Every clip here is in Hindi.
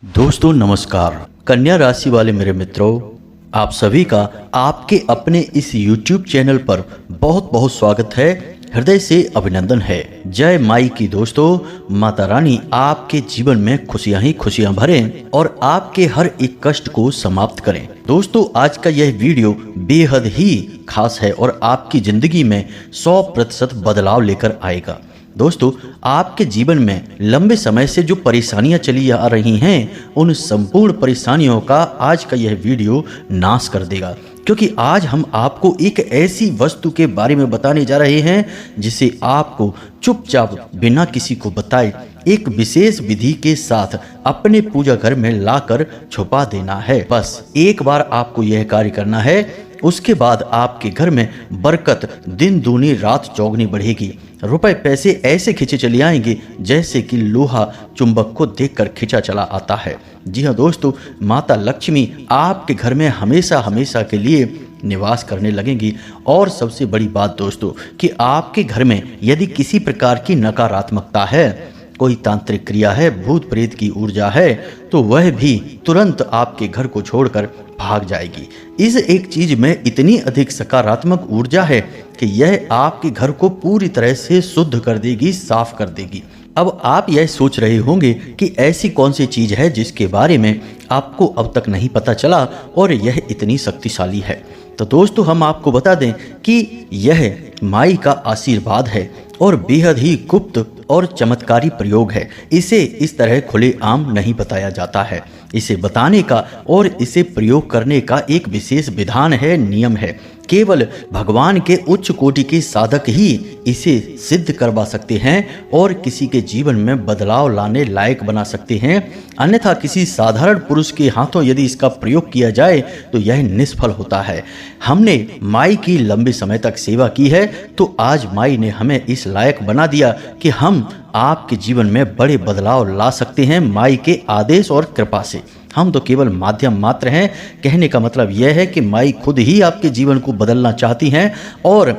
दोस्तों नमस्कार। कन्या राशि वाले मेरे मित्रों, आप सभी का आपके अपने इस YouTube चैनल पर बहुत बहुत स्वागत है। हृदय से अभिनंदन है। जय माई की। दोस्तों, माता रानी आपके जीवन में खुशियां ही खुशियां भरें और आपके हर एक कष्ट को समाप्त करें। दोस्तों, आज का यह वीडियो बेहद ही खास है और आपकी जिंदगी में 100% बदलाव लेकर आएगा। दोस्तों, आपके जीवन में लंबे समय से जो परेशानियां चली आ रही हैं, उन संपूर्ण परेशानियों का आज का यह वीडियो नाश कर देगा। क्योंकि आज हम आपको एक ऐसी वस्तु के बारे में बताने जा रहे हैं जिसे आपको चुपचाप बिना किसी को बताए एक विशेष विधि के साथ अपने पूजा घर में लाकर छुपा देना है। बस एक बार आपको यह कार्य करना है, उसके बाद आपके घर में बरकत दिन दूनी रात चौगनी बढ़ेगी। रुपए पैसे ऐसे खींचे चले आएंगे जैसे कि लोहा चुंबक को देखकर खींचा चला आता है। जी हाँ दोस्तों, माता लक्ष्मी आपके घर में हमेशा हमेशा के लिए निवास करने लगेंगी। और सबसे बड़ी बात दोस्तों कि आपके घर में यदि किसी प्रकार की नकारात्मकता है, कोई तांत्रिक क्रिया है, भूत प्रेत की ऊर्जा है, तो वह भी तुरंत आपके घर को छोड़कर भाग जाएगी। इस एक चीज में इतनी अधिक सकारात्मक ऊर्जा है कि यह आपके घर को पूरी तरह से शुद्ध कर देगी, साफ कर देगी। अब आप यह सोच रहे होंगे कि ऐसी कौन सी चीज है जिसके बारे में आपको अब तक नहीं पता चला और यह इतनी शक्तिशाली है। तो दोस्तों, हम आपको बता दें कि यह माई का आशीर्वाद है और बेहद ही गुप्त और चमत्कारी प्रयोग है। इसे इस तरह खुले आम नहीं बताया जाता है। इसे बताने का और इसे प्रयोग करने का एक विशेष विधान है, नियम है। केवल भगवान के उच्च कोटि के साधक ही इसे सिद्ध करवा सकते हैं और किसी के जीवन में बदलाव लाने लायक बना सकते हैं। अन्यथा किसी साधारण पुरुष के हाथों यदि इसका प्रयोग किया जाए तो यह निष्फल होता है। हमने माई की लंबे समय तक सेवा की है, तो आज माई ने हमें इस लायक बना दिया कि हम आपके जीवन में बड़े बदलाव ला सकते हैं माई के आदेश और कृपा से। हम तो केवल माध्यम मात्र हैं। कहने का मतलब यह है कि माई खुद ही आपके जीवन को बदलना चाहती हैं और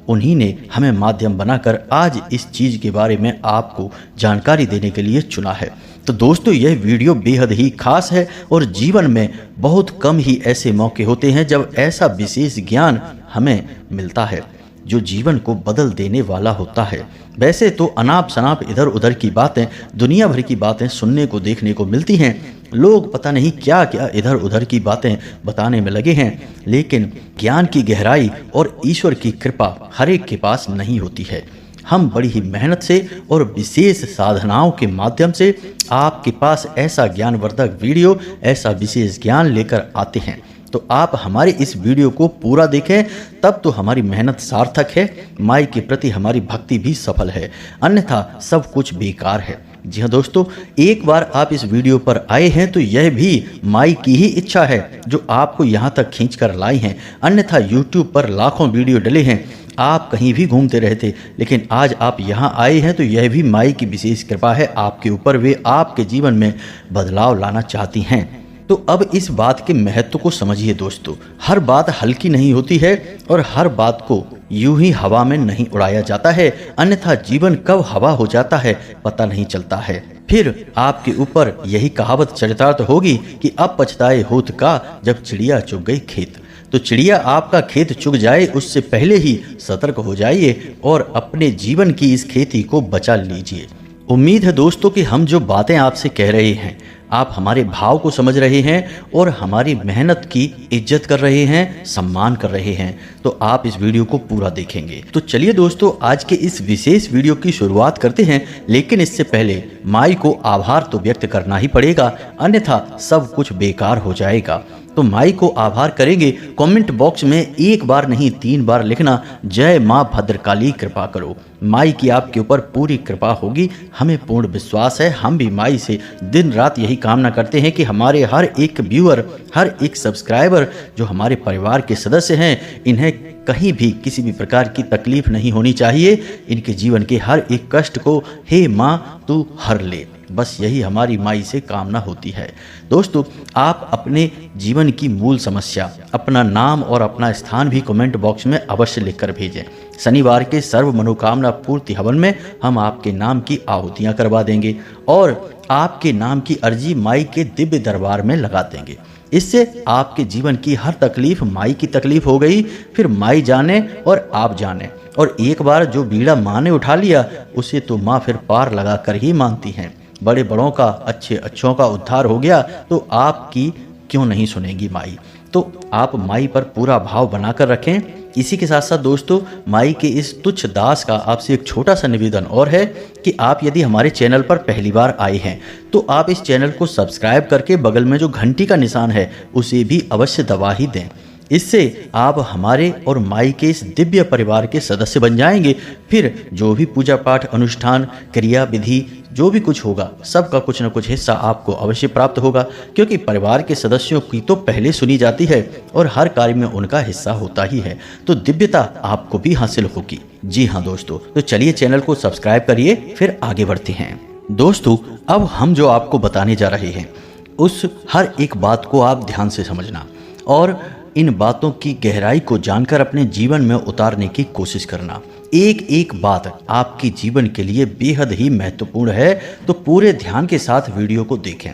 उन्हीं ने हमें माध्यम बनाकर आज इस चीज़ के बारे में आपको जानकारी देने के लिए चुना है। तो दोस्तों, यह वीडियो बेहद ही खास है और जीवन में बहुत कम ही ऐसे मौके होते हैं जब ऐसा विशेष ज्ञान हमें मिलता है जो जीवन को बदल देने वाला होता है। वैसे तो अनाप शनाप इधर उधर की बातें, दुनिया भर की बातें सुनने को देखने को मिलती हैं। लोग पता नहीं क्या क्या इधर उधर की बातें बताने में लगे हैं, लेकिन ज्ञान की गहराई और ईश्वर की कृपा हर एक के पास नहीं होती है। हम बड़ी ही मेहनत से और विशेष साधनाओं के माध्यम से आपके पास ऐसा ज्ञानवर्धक वीडियो, ऐसा विशेष ज्ञान लेकर आते हैं। तो आप हमारे इस वीडियो को पूरा देखें, तब तो हमारी मेहनत सार्थक है, माई के प्रति हमारी भक्ति भी सफल है, अन्यथा सब कुछ बेकार है। जी हाँ दोस्तों, एक बार आप इस वीडियो पर आए हैं तो यह भी माई की ही इच्छा है जो आपको यहाँ तक खींच कर लाई हैं। अन्यथा YouTube पर लाखों वीडियो डले हैं, आप कहीं भी घूमते रहते, लेकिन आज आप यहाँ आए हैं तो यह भी माई की विशेष कृपा है आपके ऊपर। वे आपके जीवन में बदलाव लाना चाहती हैं। तो अब इस बात के महत्व को समझिए दोस्तों। हर बात हल्की नहीं होती है और हर बात को यूं ही हवा में नहीं उड़ाया जाता है, अन्यथा जीवन कब हवा हो जाता है पता नहीं चलता है। फिर आपके ऊपर यही कहावत चरितार्थ होगी कि अब पछताए होत का जब चिड़िया चुग गई खेत। तो चिड़िया आपका खेत चुग जाए उससे पहले ही सतर्क हो जाइए और अपने जीवन की इस खेती को बचा लीजिए। उम्मीद है दोस्तों कि हम जो बातें आपसे कह रहे हैं, आप हमारे भाव को समझ रहे हैं और हमारी मेहनत की इज्जत कर रहे हैं, सम्मान कर रहे हैं। तो आप इस वीडियो को पूरा देखेंगे। तो चलिए दोस्तों, आज के इस विशेष वीडियो की शुरुआत करते हैं। लेकिन इससे पहले माई को आभार तो व्यक्त करना ही पड़ेगा, अन्यथा सब कुछ बेकार हो जाएगा। तो माई को आभार करेंगे। कमेंट बॉक्स में एक बार नहीं 3 बार लिखना, जय माँ भद्रकाली कृपा करो। माई की आपके ऊपर पूरी कृपा होगी, हमें पूर्ण विश्वास है। हम भी माई से दिन रात यही कामना करते हैं कि हमारे हर एक व्यूअर, हर एक सब्सक्राइबर जो हमारे परिवार के सदस्य हैं, इन्हें कहीं भी किसी भी प्रकार की तकलीफ नहीं होनी चाहिए। इनके जीवन के हर एक कष्ट को हे माँ तू हर ले, बस यही हमारी माई से कामना होती है। दोस्तों, आप अपने जीवन की मूल समस्या, अपना नाम और अपना स्थान भी कमेंट बॉक्स में अवश्य लिखकर भेजें। शनिवार के सर्व मनोकामना पूर्ति हवन में हम आपके नाम की आहुतियां करवा देंगे और आपके नाम की अर्जी माई के दिव्य दरबार में लगा देंगे। इससे आपके जीवन की हर तकलीफ माई की तकलीफ हो गई। फिर माई जाने और आप जाने, और एक बार जो बीड़ा माँ ने उठा लिया उसे तो माँ फिर पार लगा कर ही मानती हैं। बड़े बड़ों का, अच्छे अच्छों का उद्धार हो गया तो आपकी क्यों नहीं सुनेगी माई। तो आप माई पर पूरा भाव बनाकर रखें। इसी के साथ साथ दोस्तों, माई के इस तुच्छ दास का आपसे एक छोटा सा निवेदन और है कि आप यदि हमारे चैनल पर पहली बार आए हैं तो आप इस चैनल को सब्सक्राइब करके बगल में जो घंटी का निशान है उसे भी अवश्य दबा ही दें। इससे आप हमारे और माई के इस दिव्य परिवार के सदस्य बन जाएंगे। फिर जो भी पूजा पाठ, अनुष्ठान, क्रिया विधि जो भी कुछ होगा सबका कुछ न कुछ हिस्सा आपको अवश्य प्राप्त होगा, क्योंकि परिवार के सदस्यों की तो पहले सुनी जाती है और हर कार्य में उनका हिस्सा होता ही है, तो दिव्यता आपको भी हासिल होगी। जी हाँ दोस्तों, तो चलिए चैनल को सब्सक्राइब करिए, फिर आगे बढ़ते हैं। दोस्तों, अब हम जो आपको बताने जा रहे हैं उस हर एक बात को आप ध्यान से समझना और इन बातों की गहराई को जानकर अपने जीवन में उतारने की कोशिश करना। एक एक बात आपके जीवन के लिए बेहद ही महत्वपूर्ण है, तो पूरे ध्यान के साथ वीडियो को देखें।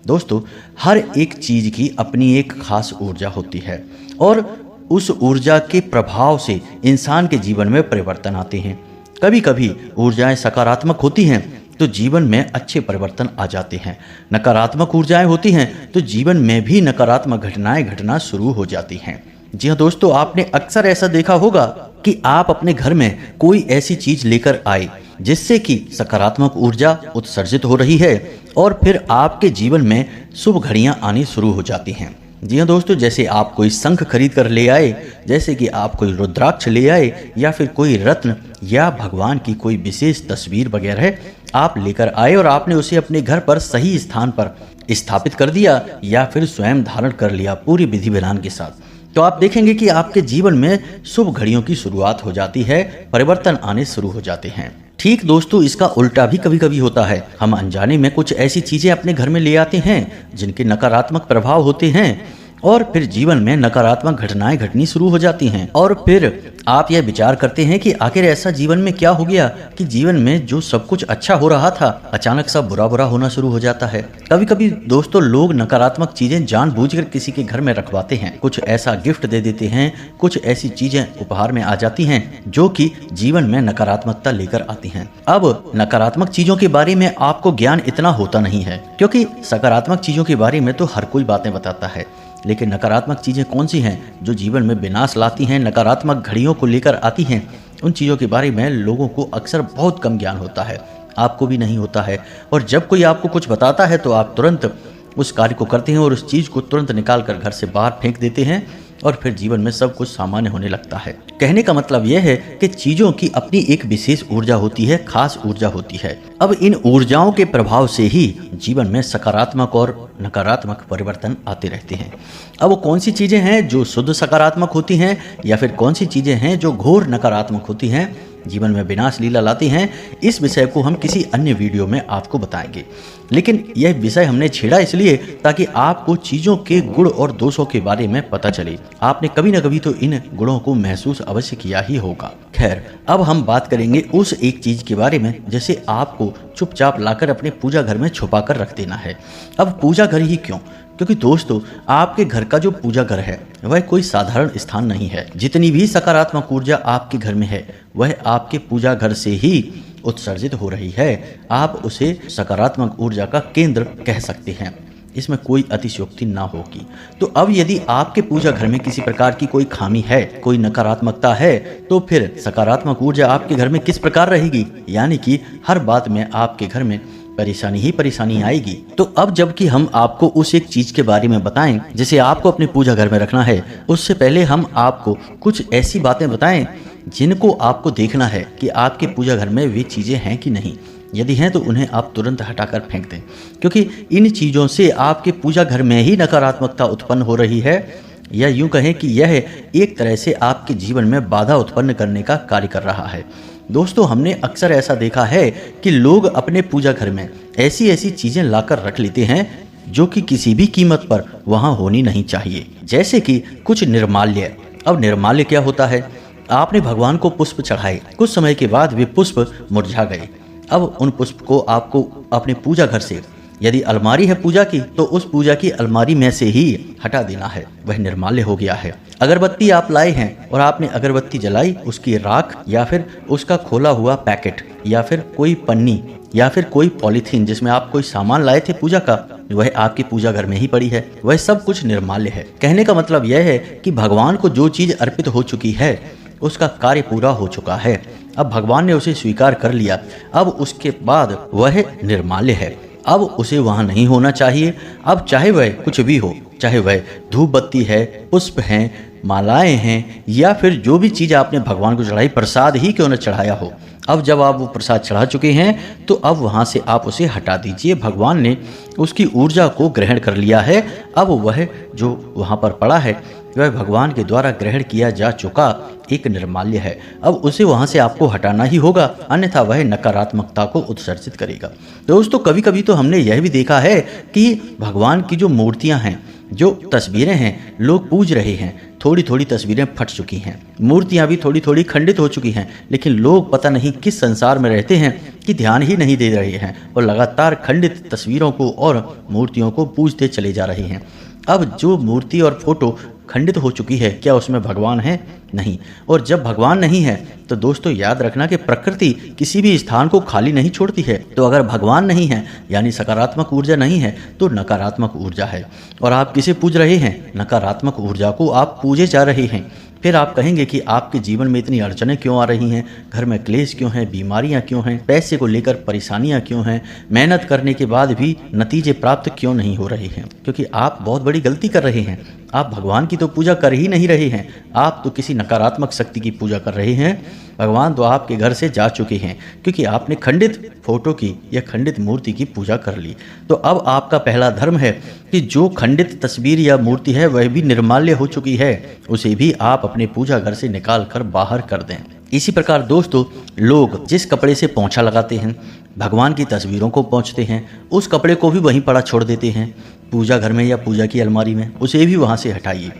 दोस्तों, हर एक चीज की अपनी एक खास ऊर्जा होती है और उस ऊर्जा के प्रभाव से इंसान के जीवन में परिवर्तन आते हैं। कभी कभी ऊर्जाएं सकारात्मक होती हैं तो जीवन में अच्छे परिवर्तन आ जाते हैं। नकारात्मक ऊर्जाएं होती हैं तो जीवन में भी नकारात्मक घटनाएं घटना शुरू हो जाती हैं। जी हाँ दोस्तों, आपने अक्सर ऐसा देखा होगा कि आप अपने घर में कोई ऐसी चीज लेकर आए जिससे कि सकारात्मक ऊर्जा उत्सर्जित हो रही है और फिर आपके जीवन में शुभ घड़ियां आनी शुरू हो जाती हैं। जी हाँ दोस्तों, जैसे आप कोई शंख खरीद कर ले आए, जैसे कि आप कोई रुद्राक्ष ले आए या फिर कोई रत्न या भगवान की कोई विशेष तस्वीर वगैरह आप लेकर आए और आपने उसे अपने घर पर सही स्थान पर स्थापित कर दिया या फिर स्वयं धारण कर लिया पूरी विधि विधान के साथ, तो आप देखेंगे कि आपके जीवन में शुभ घड़ियों की शुरुआत हो जाती है, परिवर्तन आने शुरू हो जाते हैं। ठीक दोस्तों, इसका उल्टा भी कभी कभी होता है। हम अनजाने में कुछ ऐसी चीजें अपने घर में ले आते हैं जिनके नकारात्मक प्रभाव होते हैं और फिर जीवन में नकारात्मक घटनाएं घटनी शुरू हो जाती हैं और फिर आप यह विचार करते हैं कि आखिर ऐसा जीवन में क्या हो गया कि जीवन में जो सब कुछ अच्छा हो रहा था अचानक सब बुरा बुरा होना शुरू हो जाता है। कभी कभी दोस्तों, लोग नकारात्मक चीजें जानबूझकर किसी के घर में रखवाते हैं, कुछ ऐसा गिफ्ट दे देते हैं, कुछ ऐसी चीजें उपहार में आ जाती हैं जो कि जीवन में नकारात्मकता लेकर आती हैं। अब नकारात्मक चीजों के बारे में आपको ज्ञान इतना होता नहीं है, क्योंकि सकारात्मक चीजों के बारे में तो हर कोई बातें बताता है, लेकिन नकारात्मक चीज़ें कौन सी हैं जो जीवन में विनाश लाती हैं, नकारात्मक घड़ियों को लेकर आती हैं, उन चीज़ों के बारे में लोगों को अक्सर बहुत कम ज्ञान होता है। आपको भी नहीं होता है, और जब कोई आपको कुछ बताता है तो आप तुरंत उस कार्य को करते हैं और उस चीज़ को तुरंत निकाल कर घर से बाहर फेंक देते हैं और फिर जीवन में सब कुछ सामान्य होने लगता है। कहने का मतलब यह है कि चीजों की अपनी एक विशेष ऊर्जा होती है, खास ऊर्जा होती है। अब इन ऊर्जाओं के प्रभाव से ही जीवन में सकारात्मक और नकारात्मक परिवर्तन आते रहते हैं। अब वो कौन सी चीजें हैं जो शुद्ध सकारात्मक होती हैं या फिर कौन सी चीजें हैं जो घोर नकारात्मक होती हैं, जीवन में विनाश लीला लाती हैं, इस विषय को हम किसी अन्य वीडियो में आपको बताएंगे। लेकिन यह विषय हमने छेड़ा इसलिए ताकि आपको चीज़ों के गुण और दोषों के बारे में पता चले। आपने कभी न कभी तो इन गुणों को महसूस अवश्य किया ही होगा। खैर, अब हम बात करेंगे उस एक चीज के बारे में जिसे आपको चुपचाप लाकर अपने पूजा घर में छुपा कर रख देना है। अब पूजा घर ही क्यों? क्योंकि दोस्तों, आपके घर का जो पूजा घर है वह कोई साधारण स्थान नहीं है। जितनी भी सकारात्मक ऊर्जा आपके घर में है वह आपके पूजा घर से ही उत्सर्जित हो रही है। आप उसे सकारात्मक ऊर्जा का केंद्र कह सकते हैं, इसमें कोई अतिशयोक्ति ना होगी। तो अब यदि आपके पूजा घर में किसी प्रकार की कोई खामी है, कोई नकारात्मकता है, तो फिर सकारात्मक ऊर्जा आपके घर में किस प्रकार रहेगी? यानी कि हर बात में आपके घर में परेशानी ही परेशानी आएगी। तो अब जबकि हम आपको उस एक चीज के बारे में बताएं जिसे आपको अपने पूजा घर में रखना है, उससे पहले हम आपको कुछ ऐसी बातें बताएं जिनको आपको देखना है कि आपके पूजा घर में वे चीजें हैं कि नहीं। यदि हैं तो उन्हें आप तुरंत हटाकर फेंक दें, क्योंकि इन चीजों से आपके पूजा घर में ही नकारात्मकता उत्पन्न हो रही है, या यूं कहें कि यह एक तरह से आपके जीवन में बाधा उत्पन्न करने का कार्य कर रहा है। दोस्तों, हमने अक्सर ऐसा देखा है कि लोग अपने पूजा घर में ऐसी ऐसी चीजें लाकर रख लेते हैं जो कि किसी भी कीमत पर वहां होनी नहीं चाहिए, जैसे कि कुछ निर्माल्य। अब निर्माल्य क्या होता है? आपने भगवान को पुष्प चढ़ाए, कुछ समय के बाद वे पुष्प मुरझा गए। अब उन पुष्प को आपको अपने पूजा घर से, यदि अलमारी है पूजा की, तो उस पूजा की अलमारी में से ही हटा देना है, वह निर्माल्य हो गया है। अगरबत्ती आप लाए हैं और आपने अगरबत्ती जलाई, उसकी राख या फिर उसका खोला हुआ पैकेट या फिर कोई पन्नी या फिर कोई पॉलीथीन जिसमें आप कोई सामान लाए थे पूजा का, वह आपकी पूजा घर में ही पड़ी है, वह सब कुछ निर्माल्य है। कहने का मतलब यह है कि भगवान को जो चीज अर्पित हो चुकी है उसका कार्य पूरा हो चुका है। अब भगवान ने उसे स्वीकार कर लिया, अब उसके बाद वह निर्माल्य है, अब उसे वहां नहीं होना चाहिए। अब चाहे वह कुछ भी हो, चाहे वह धूप बत्ती है, पुष्प हैं, मालाएं हैं या फिर जो भी चीज़ आपने भगवान को चढ़ाई, प्रसाद ही क्यों न चढ़ाया हो, अब जब आप वो प्रसाद चढ़ा चुके हैं तो अब वहाँ से आप उसे हटा दीजिए। भगवान ने उसकी ऊर्जा को ग्रहण कर लिया है, अब वह जो वहाँ पर पड़ा है वह भगवान के द्वारा ग्रहण किया जा चुका एक निर्माल्य है। अब उसे वहाँ से आपको हटाना ही होगा, अन्यथा वह नकारात्मकता को उत्सर्जित करेगा। दोस्तों, कभी कभी तो हमने यह भी देखा है कि भगवान की जो मूर्तियाँ हैं, जो तस्वीरें हैं, लोग पूज रहे हैं, थोड़ी थोड़ी तस्वीरें फट चुकी हैं, मूर्तियाँ भी थोड़ी थोड़ी खंडित हो चुकी हैं, लेकिन लोग पता नहीं किस संसार में रहते हैं कि ध्यान ही नहीं दे रहे हैं और लगातार खंडित तस्वीरों को और मूर्तियों को पूजते चले जा रहे हैं। अब जो मूर्ति और फोटो खंडित हो चुकी है, क्या उसमें भगवान है? नहीं। और जब भगवान नहीं है तो दोस्तों याद रखना कि प्रकृति किसी भी स्थान को खाली नहीं छोड़ती है। तो अगर भगवान नहीं है यानी सकारात्मक ऊर्जा नहीं है तो नकारात्मक ऊर्जा है, और आप किसे पूज रहे हैं? नकारात्मक ऊर्जा को आप पूजे जा रहे हैं। फिर आप कहेंगे कि आपके जीवन में इतनी अड़चनें क्यों आ रही हैं, घर में क्लेश क्यों हैं, बीमारियां क्यों हैं, पैसे को लेकर परेशानियां क्यों हैं, मेहनत करने के बाद भी नतीजे प्राप्त क्यों नहीं हो रहे हैं? क्योंकि आप बहुत बड़ी गलती कर रहे हैं। आप भगवान की तो पूजा कर ही नहीं रहे हैं, आप तो किसी नकारात्मक शक्ति की पूजा कर रहे हैं। भगवान तो आपके घर से जा चुके हैं क्योंकि आपने खंडित फोटो की या खंडित मूर्ति की पूजा कर ली। तो अब आपका पहला धर्म है कि जो खंडित तस्वीर या मूर्ति है वह भी निर्माल्य हो चुकी है, उसे भी आप अपने पूजा घर से निकाल कर बाहर कर दें। इसी प्रकार दोस्तों, लोग जिस कपड़े से पोंछा लगाते हैं, भगवान की तस्वीरों को पोंछते हैं, उस कपड़े को भी वहीं पड़ा छोड़ देते हैं पूजा घर में या पूजा की अलमारी में, उसे भी वहाँ से हटाइए।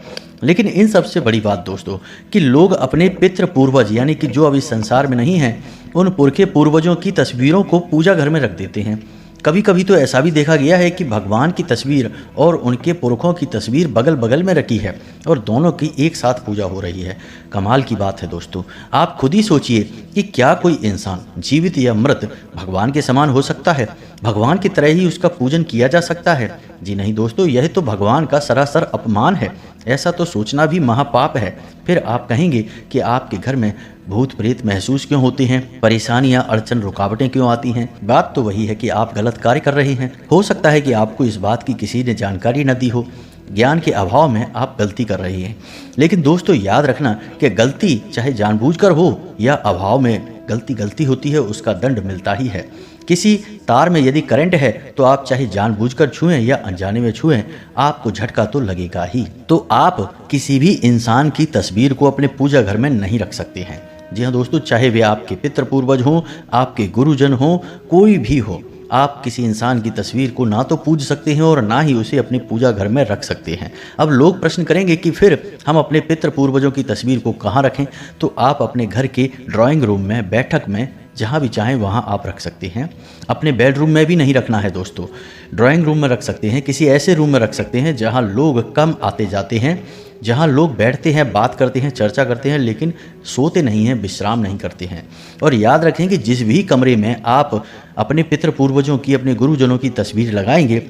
लेकिन इन सबसे बड़ी बात दोस्तों कि लोग अपने पितृ पूर्वज यानी कि जो अभी संसार में नहीं हैं, उन पुरखे पूर्वजों की तस्वीरों को पूजा घर में रख देते हैं। कभी कभी तो ऐसा भी देखा गया है कि भगवान की तस्वीर और उनके पुरखों की तस्वीर बगल बगल में रखी है और दोनों की एक साथ पूजा हो रही है। कमाल की बात है दोस्तों। आप खुद ही सोचिए कि क्या कोई इंसान जीवित या मृत भगवान के समान हो सकता है? भगवान की तरह ही उसका पूजन किया जा सकता है? जी नहीं दोस्तों, यह तो भगवान का सरासर अपमान है। ऐसा तो सोचना भी महापाप है। फिर आप कहेंगे कि आपके घर में भूत प्रेत महसूस क्यों होते हैं, परेशानियां, अड़चन, रुकावटें क्यों आती हैं? बात तो वही है कि आप गलत कार्य कर रहे हैं। हो सकता है कि आपको इस बात की किसी ने जानकारी न दी हो, ज्ञान के अभाव में आप गलती कर रहे हैं। लेकिन दोस्तों याद रखना कि गलती चाहे जानबूझकर हो या अभाव में, गलती होती है, उसका दंड मिलता ही है। किसी तार में यदि करंट है तो आप चाहे जानबूझकर छुएं या अनजाने में छुएं, आपको झटका तो लगेगा ही। तो आप किसी भी इंसान की तस्वीर को अपने पूजा घर में नहीं रख सकते हैं। जी हाँ दोस्तों, चाहे वे आपके पितृ पूर्वज हों, आपके गुरुजन हों, कोई भी हो, आप किसी इंसान की तस्वीर को ना तो पूज सकते हैं और ना ही उसे अपने पूजा घर में रख सकते हैं। अब लोग प्रश्न करेंगे कि फिर हम अपने पितृ पूर्वजों की तस्वीर को कहाँ रखें? तो आप अपने घर के ड्राइंग रूम में, बैठक में, जहाँ भी चाहें वहाँ आप रख सकते हैं। अपने बेडरूम में भी नहीं रखना है दोस्तों, ड्राइंग रूम में रख सकते हैं, किसी ऐसे रूम में रख सकते हैं जहाँ लोग कम आते जाते हैं, जहाँ लोग बैठते हैं, बात करते हैं, चर्चा करते हैं, लेकिन सोते नहीं हैं, विश्राम नहीं करते हैं। और याद रखें कि जिस भी कमरे में आप अपने पितृ पूर्वजों की, अपने गुरुजनों की तस्वीर लगाएंगे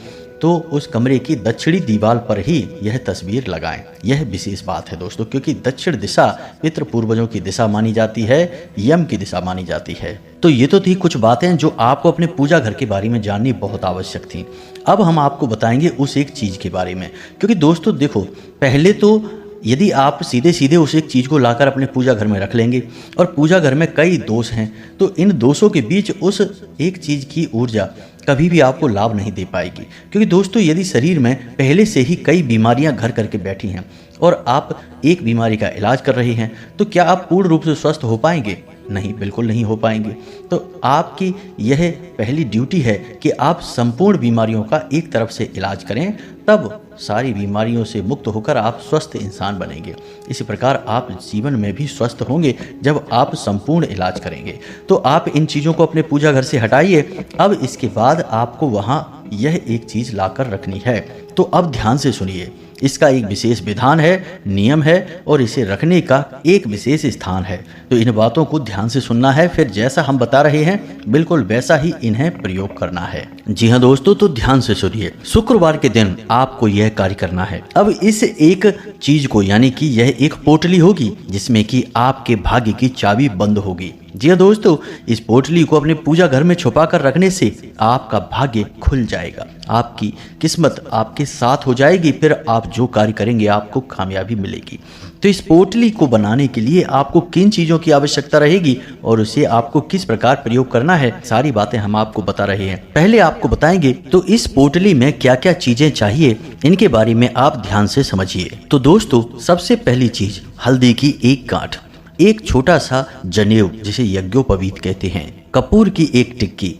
तो उस कमरे की दक्षिणी दीवार पर ही यह तस्वीर लगाएं। यह विशेष बात है दोस्तों, क्योंकि दक्षिण दिशा पितृ पूर्वजों की दिशा मानी जाती है, यम की दिशा मानी जाती है। तो ये तो थी कुछ बातें जो आपको अपने पूजा घर के बारे में जाननी बहुत आवश्यक थी। अब हम आपको बताएंगे उस एक चीज़ के बारे में, क्योंकि दोस्तों देखो, पहले तो यदि आप सीधे सीधे उस एक चीज़ को लाकर अपने पूजा घर में रख लेंगे और पूजा घर में कई दोष हैं, तो इन दोषों के बीच उस एक चीज़ की ऊर्जा कभी भी आपको लाभ नहीं दे पाएगी। क्योंकि दोस्तों यदि शरीर में पहले से ही कई बीमारियां घर करके बैठी हैं और आप एक बीमारी का इलाज कर रहे हैं, तो क्या आप पूर्ण रूप से स्वस्थ हो पाएंगे? नहीं, बिल्कुल नहीं हो पाएंगे। तो आपकी यह पहली ड्यूटी है कि आप संपूर्ण बीमारियों का एक तरफ से इलाज करें, तब सारी बीमारियों से मुक्त होकर आप स्वस्थ इंसान बनेंगे। इसी प्रकार आप जीवन में भी स्वस्थ होंगे जब आप संपूर्ण इलाज करेंगे। तो आप इन चीज़ों को अपने पूजा घर से हटाइए। अब इसके बाद आपको वहाँ यह एक चीज़ लाकर रखनी है। तो अब ध्यान से सुनिए, इसका एक विशेष विधान है, नियम है और इसे रखने का एक विशेष स्थान है। तो इन बातों को ध्यान से सुनना है, फिर जैसा हम बता रहे हैं बिल्कुल वैसा ही इन्हें प्रयोग करना है। जी हाँ दोस्तों, तो ध्यान से सुनिए। शुक्रवार के दिन आपको यह कार्य करना है। अब इस एक चीज को, यानी कि यह एक पोटली होगी जिसमें कि आपके भाग्य की चाबी बंद होगी। जी हाँ दोस्तों, इस पोटली को अपने पूजा घर में छुपा कर रखने से आपका भाग्य खुल जाएगा, आपकी किस्मत आपके साथ हो जाएगी, फिर आप जो कार्य करेंगे आपको कामयाबी मिलेगी। तो इस पोटली को बनाने के लिए आपको किन चीज़ों की आवश्यकता रहेगी और उसे आपको किस प्रकार प्रयोग करना है, सारी बातें हम आपको बता रहे हैं। पहले आपको बताएंगे तो इस पोटली में क्या क्या चीजें चाहिए, इनके बारे में आप ध्यान से समझिए। तो दोस्तों, सबसे पहली चीज हल्दी की एक गांठ, एक छोटा सा जनेऊ जिसे यज्ञोपवीत कहते हैं, कपूर की एक टिक्की,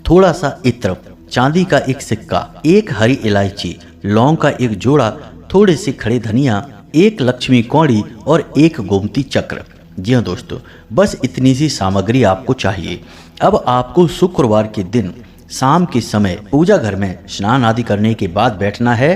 थोड़ा सा इत्र, चांदी का एक सिक्का, एक हरी इलायची, लौंग का एक जोड़ा, थोड़े से खड़े धनिया, एक लक्ष्मी कौड़ी और एक गोमती चक्र। जी हाँ दोस्तों, बस इतनी सी सामग्री आपको चाहिए। अब आपको शुक्रवार के दिन शाम के समय पूजा घर में स्नान आदि करने के बाद बैठना है,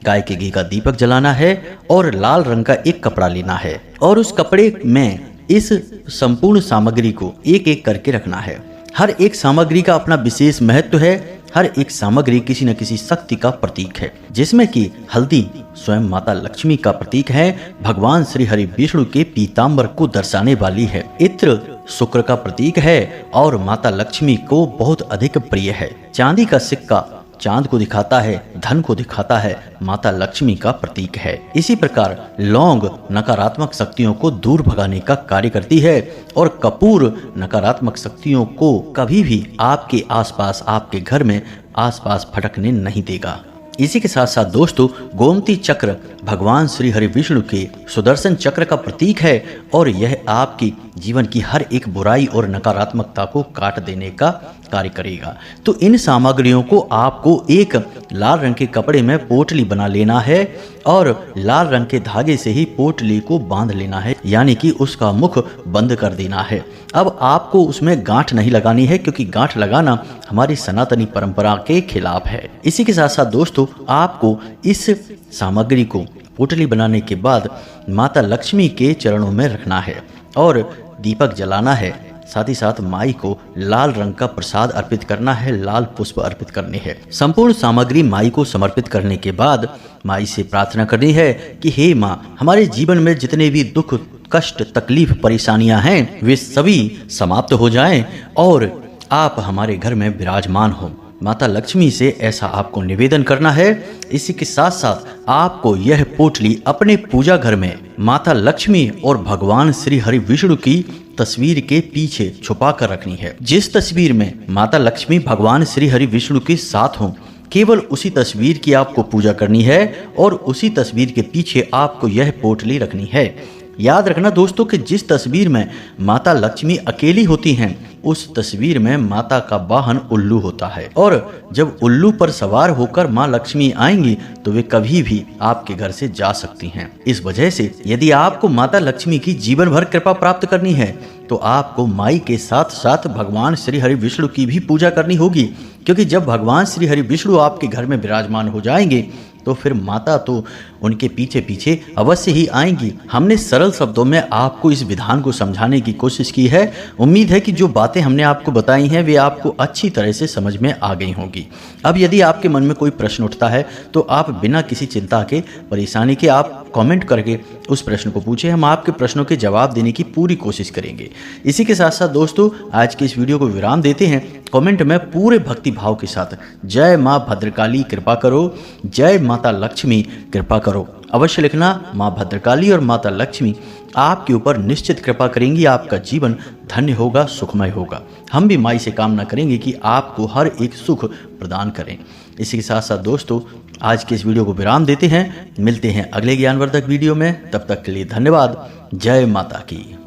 गाय के घी का दीपक जलाना है और लाल रंग का एक कपड़ा लेना है और उस कपड़े में इस संपूर्ण सामग्री को एक एक करके रखना है। हर एक सामग्री का अपना विशेष महत्व है। हर एक सामग्री किसी न किसी शक्ति का प्रतीक है, जिसमें कि हल्दी स्वयं माता लक्ष्मी का प्रतीक है, भगवान श्री हरि विष्णु के पीताम्बर को दर्शाने वाली है। इत्र शुक्र का प्रतीक है और माता लक्ष्मी को बहुत अधिक प्रिय है। चांदी का सिक्का चांद को दिखाता है, धन को दिखाता है, माता लक्ष्मी का प्रतीक है। इसी प्रकार लौंग नकारात्मक शक्तियों को दूर भगाने का कार्य करती है और कपूर नकारात्मक शक्तियों को कभी भी आपके आसपास, आपके घर में आसपास भटकने नहीं देगा। इसी के साथ साथ दोस्तों, गोमती चक्र भगवान श्री हरि विष्णु के सुदर्शन चक्र का प्रतीक है और यह आपकी जीवन की हर एक बुराई और नकारात्मकता को काट देने का कार्य करेगा। तो इन सामग्रियों को आपको एक लाल रंग के कपड़े में पोटली बना लेना है और लाल रंग के धागे से ही पोटली को बांध लेना है, यानी कि उसका मुख बंद कर देना है। अब आपको उसमें गांठ नहीं लगानी है, क्योंकि गांठ लगाना हमारी सनातनी परंपरा के खिलाफ है। इसी के साथ साथ दोस्तों, आपको इस सामग्री को पोटली बनाने के बाद माता लक्ष्मी के चरणों में रखना है और दीपक जलाना है। साथ ही साथ माई को लाल रंग का प्रसाद अर्पित करना है, लाल पुष्प अर्पित करने हैं। संपूर्ण सामग्री माई को समर्पित करने के बाद माई से प्रार्थना करनी है कि हे माँ, हमारे जीवन में जितने भी दुख, कष्ट, तकलीफ, परेशानियां हैं वे सभी समाप्त हो जाएं और आप हमारे घर में विराजमान हो। माता लक्ष्मी से ऐसा आपको निवेदन करना है। इसी के साथ साथ आपको यह पोटली अपने पूजा घर में माता लक्ष्मी और भगवान श्री हरि विष्णु की तस्वीर के पीछे छुपा कर रखनी है। जिस तस्वीर में माता लक्ष्मी भगवान श्री हरि विष्णु के साथ हों, केवल उसी तस्वीर की आपको पूजा करनी है और उसी तस्वीर के पीछे आपको यह पोटली रखनी है। याद रखना दोस्तों कि जिस तस्वीर में माता लक्ष्मी अकेली होती हैं, उस तस्वीर में माता का वाहन उल्लू होता है और जब उल्लू पर सवार होकर माँ लक्ष्मी आएंगी तो वे कभी भी आपके घर से जा सकती हैं। इस वजह से यदि आपको माता लक्ष्मी की जीवन भर कृपा प्राप्त करनी है तो आपको माई के साथ साथ भगवान श्री हरि विष्णु की भी पूजा करनी होगी, क्योंकि जब भगवान श्री हरि विष्णु आपके घर में विराजमान हो जाएंगे तो फिर माता तो उनके पीछे पीछे अवश्य ही आएंगी। हमने सरल शब्दों में आपको इस विधान को समझाने की कोशिश की है। उम्मीद है कि जो बातें हमने आपको बताई हैं वे आपको अच्छी तरह से समझ में आ गई होंगी। अब यदि आपके मन में कोई प्रश्न उठता है तो आप बिना किसी चिंता के, परेशानी के आप कमेंट करके उस प्रश्न को पूछें। हम आपके प्रश्नों के जवाब देने की पूरी कोशिश करेंगे। इसी के साथ साथ दोस्तों, आज के इस वीडियो को विराम देते हैं। कमेंट में पूरे भक्ति भाव के साथ जय माँ भद्रकाली कृपा करो, जय माता लक्ष्मी कृपा करो अवश्य लिखना। माँ भद्रकाली और माता लक्ष्मी आपके ऊपर निश्चित कृपा करेंगी, आपका जीवन धन्य होगा, सुखमय होगा। हम भी माई से कामना करेंगे कि आपको हर एक सुख प्रदान करें। इसी के साथ साथ दोस्तों, आज के इस वीडियो को विराम देते हैं। मिलते हैं अगले ज्ञानवर्धक वीडियो में, तब तक के लिए धन्यवाद। जय माता की।